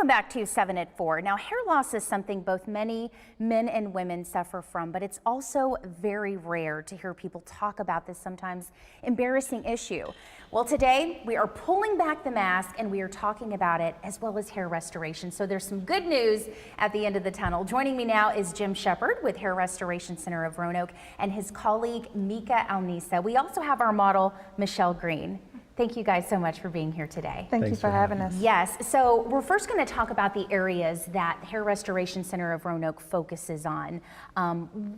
Welcome back to 7 at 4. Now, hair loss is something both many men and women suffer from, but it's also very rare to hear people talk about this sometimes embarrassing issue. Well, today we are pulling back the mask and we are talking about it as well as hair restoration. So there's some good news at the end of the tunnel. Joining me now is Jim Shepard with Hair Restoration Center of Roanoke and his colleague Mika Alnisa. We also have our model Michelle Green. Thank you guys so much for being here today. Thanks you for having us. Yes, so we're first going to talk about the areas that Hair Restoration Center of Roanoke focuses on.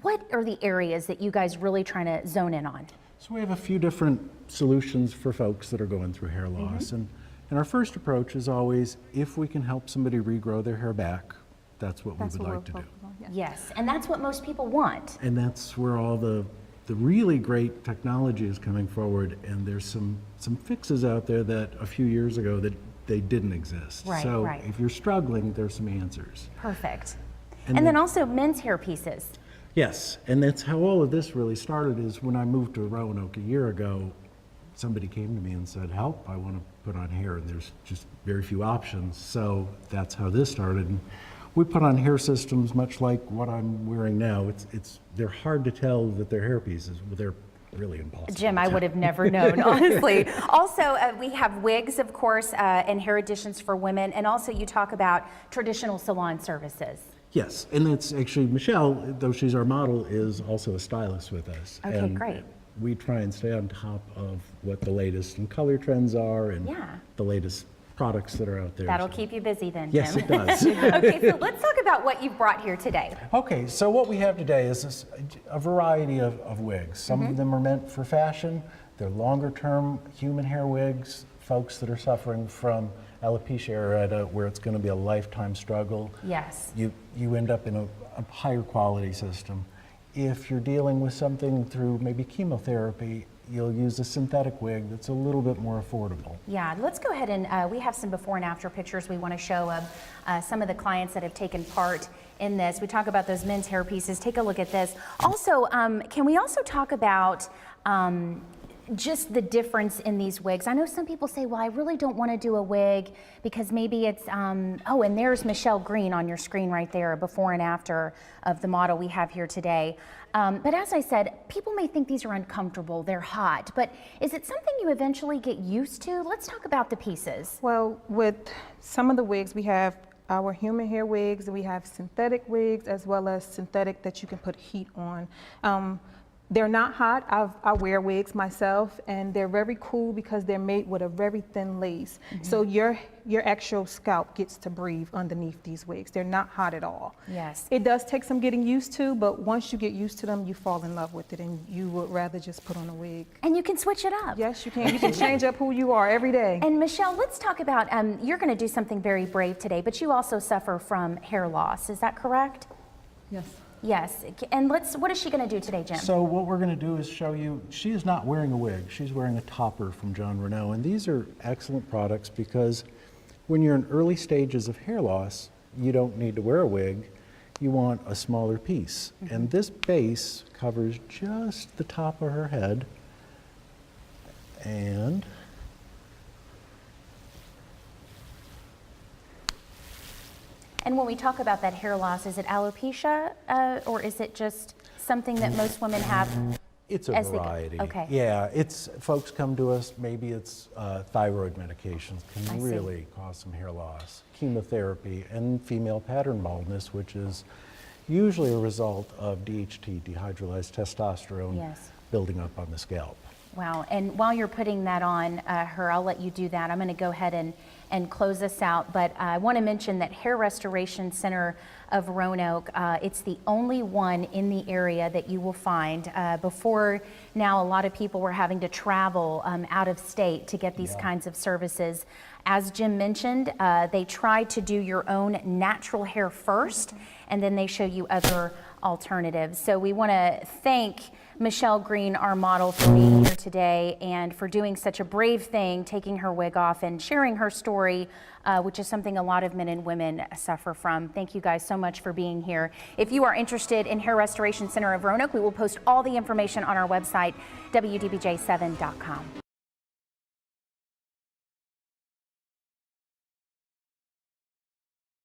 What are the areas that you guys really trying to zone in on? So we have a few different solutions for folks that are going through hair loss. And our first approach is always, if we can help somebody regrow their hair back, that's what we would like to do. Yes, and that's what most people want. And that's where all the really great technology is coming forward, and there's some fixes out there that a few years ago that they didn't exist. Right, so right. if you're struggling, there's some answers. Perfect. And then also men's hair pieces. Yes, and that's how all of this really started. Is when I moved to Roanoke a year ago, somebody came to me and said, help, I want to put on hair, and there's just very few options. So that's how this started. And we put on hair systems much like what I'm wearing now. They're hard to tell that they're hair pieces. Well, they're really impossible. Jim, I would have never known, honestly. Also, we have wigs, of course, and hair additions for women. And also you talk about traditional salon services. Yes, and that's actually, Michelle, though she's our model, is also a stylist with us. Okay, and great. We try and stay on top of what the latest in color trends are and the latest products that are out there. That'll keep you busy then, Jim. Yes, it does. Okay, so let's talk about what you've brought here today. Okay, so what we have today is a variety of wigs. Some of them are meant for fashion. They're longer term human hair wigs, folks that are suffering from alopecia areata, where it's going to be a lifetime struggle. Yes. You end up in a higher quality system. If you're dealing with something through maybe chemotherapy, you'll use a synthetic wig that's a little bit more affordable. Yeah, let's go ahead and we have some before and after pictures we want to show of some of the clients that have taken part in this. We talk about those men's hair pieces. Take a look at this. Also, can we also talk about just the difference in these wigs? I know some people say, well, I really don't want to do a wig because maybe it's, oh, and there's Michelle Green on your screen right there, before and after of the model we have here today. But as I said, people may think these are uncomfortable, they're hot, but is it something you eventually get used to? Let's talk about the pieces. Well, with some of the wigs, we have our human hair wigs, and we have synthetic wigs, as well as synthetic that you can put heat on. They're not hot. I wear wigs myself, and they're very cool because they're made with a very thin lace. So your actual scalp gets to breathe underneath these wigs. They're not hot at all. Yes. It does take some getting used to, but once you get used to them, you fall in love with it, and you would rather just put on a wig. And you can switch it up. Yes, you can. You can change up who you are every day. And Michelle, let's talk about, you're going to do something very brave today, but you also suffer from hair loss. Is that correct? Yes. Yes, and what is she going to do today, Jim? So what we're going to do is show you, she is not wearing a wig, she's wearing a topper from John Renault, and these are excellent products because when you're in early stages of hair loss, you don't need to wear a wig, you want a smaller piece. And this base covers just the top of her head, and And when we talk about that hair loss, is it alopecia or is it just something that most women have? It's a variety. Okay. Yeah, folks come to us, maybe it's thyroid medications can really cause some hair loss, chemotherapy, and female pattern baldness, which is usually a result of DHT, dehydrolyzed testosterone, building up on the scalp. Wow, and while you're putting that on her, I'll let you do that. I'm going to go ahead and close this out, but I want to mention that Hair Restoration Center of Roanoke, it's the only one in the area that you will find. Before now, a lot of people were having to travel out of state to get these kinds of services. As Jim mentioned, they try to do your own natural hair first, and then they show you other alternatives. So we want to thank Michelle Green, our model, for being here today and for doing such a brave thing, taking her wig off and sharing her story, which is something a lot of men and women suffer from. Thank you guys so much for being here. If you are interested in Hair Restoration Center of Roanoke, we will post all the information on our website, WDBJ7.com.